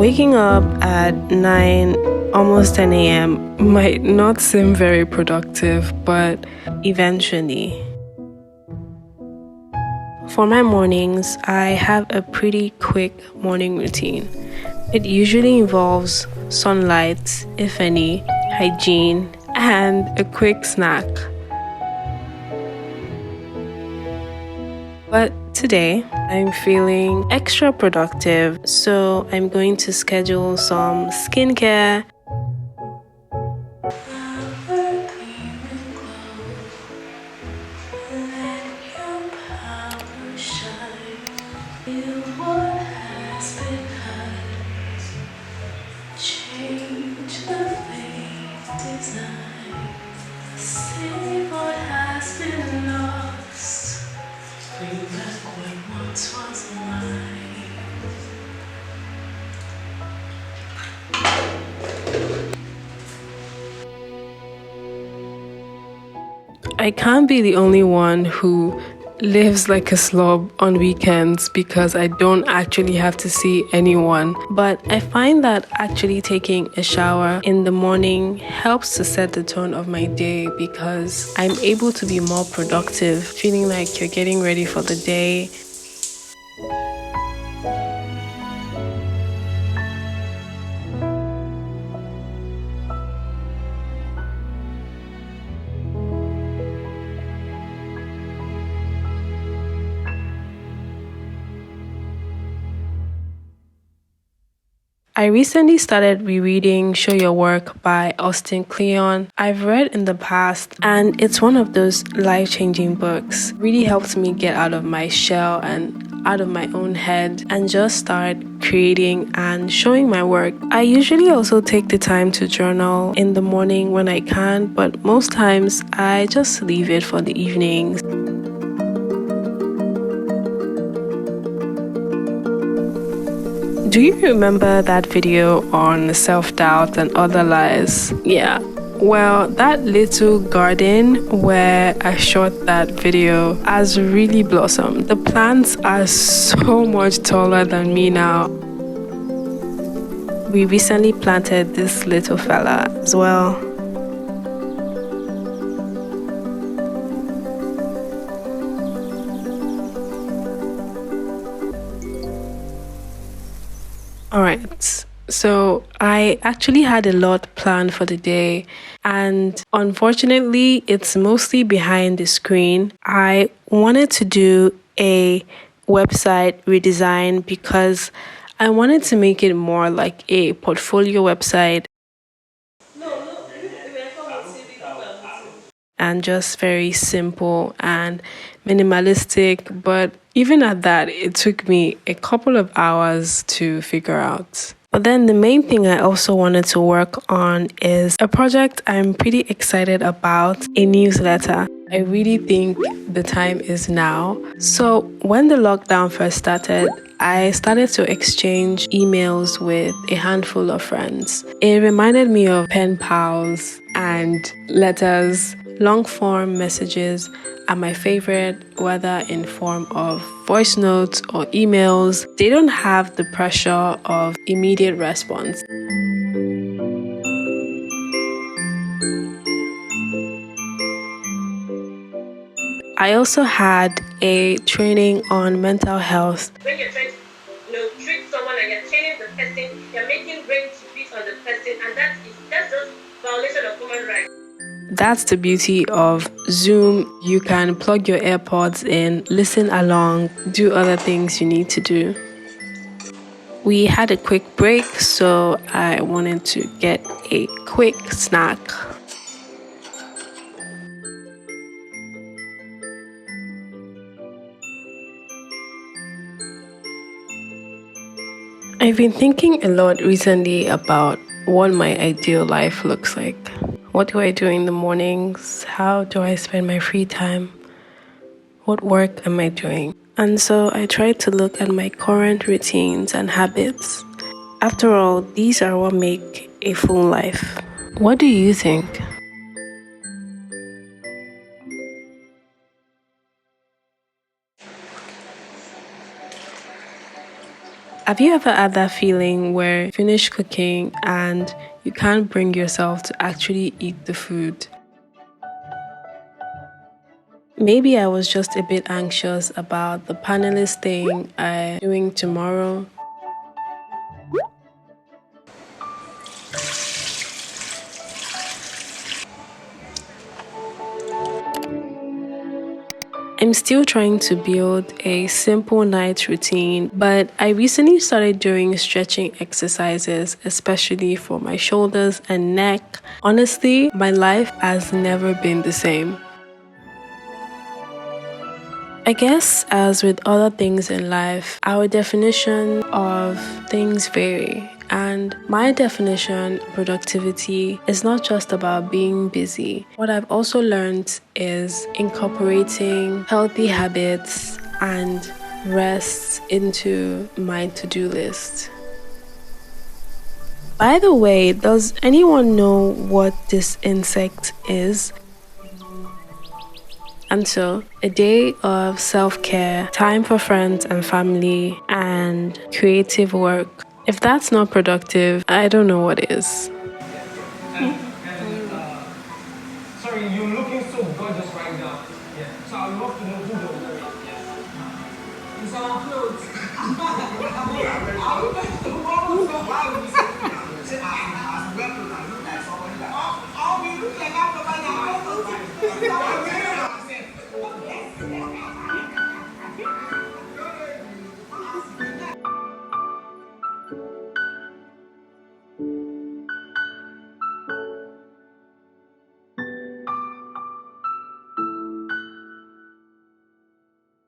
Waking up at 9, almost 10 a.m. might not seem very productive, but eventually. For my mornings, I have a pretty quick morning routine. It usually involves sunlight, if any, hygiene, and a quick snack. But today, I'm feeling extra productive, so I'm going to schedule some skincare. I can't be the only one who lives like a slob on weekends because I don't actually have to see anyone. But I find that actually taking a shower in the morning helps to set the tone of my day because I'm able to be more productive, feeling like you're getting ready for the day. I recently started rereading Show Your Work by Austin Kleon. I've read in the past, and it's one of those life-changing books. Really helped me get out of my shell and out of my own head and just start creating and showing my work. I usually also take the time to journal in the morning when I can, but most times I just leave it for the evenings. Do you remember that video on self-doubt and other lies? Yeah. Well, that little garden where I shot that video has really blossomed. The plants are so much taller than me now. We recently planted this little fella as well. Alright, so I actually had a lot planned for the day, and unfortunately, it's mostly behind the screen. I wanted to do a website redesign because I wanted to make it more like a portfolio website and just very simple and minimalistic, but even at that, it took me a couple of hours to figure out. But then the main thing I also wanted to work on is a project I'm pretty excited about, a newsletter. I really think the time is now. So when the lockdown first started, I started to exchange emails with a handful of friends. It reminded me of pen pals and letters. Long form messages are my favorite, whether in form of voice notes or emails. They don't have the pressure of immediate response. I also had a training on mental health. When you're trying to treat someone and you're training the person, you're making brain to beat on the person, and that's just violation of human rights. That's the beauty of Zoom. You can plug your AirPods in, listen along, do other things you need to do. We had a quick break, so I wanted to get a quick snack. I've been thinking a lot recently about what my ideal life looks like. What do I do in the mornings? How do I spend my free time? What work am I doing? And so I tried to look at my current routines and habits. After all, these are what make a full life. What do you think? Have you ever had that feeling where you finish cooking and you can't bring yourself to actually eat the food? Maybe I was just a bit anxious about the panelist thing I'm doing tomorrow. I'm still trying to build a simple night routine, but I recently started doing stretching exercises, especially for my shoulders and neck. Honestly, my life has never been the same. I guess, as with other things in life, our definition of things vary. And my definition of productivity is not just about being busy. What I've also learned is incorporating healthy habits and rest into my to do list. By the way, does anyone know what this insect is? And so, a day of self care, time for friends and family, and creative work. If that's not productive, I don't know what is. Sorry, you're looking so gorgeous right now. Yeah. So I'd love to know who the owner is. Yes. It's our clothes. I would like to know why would you say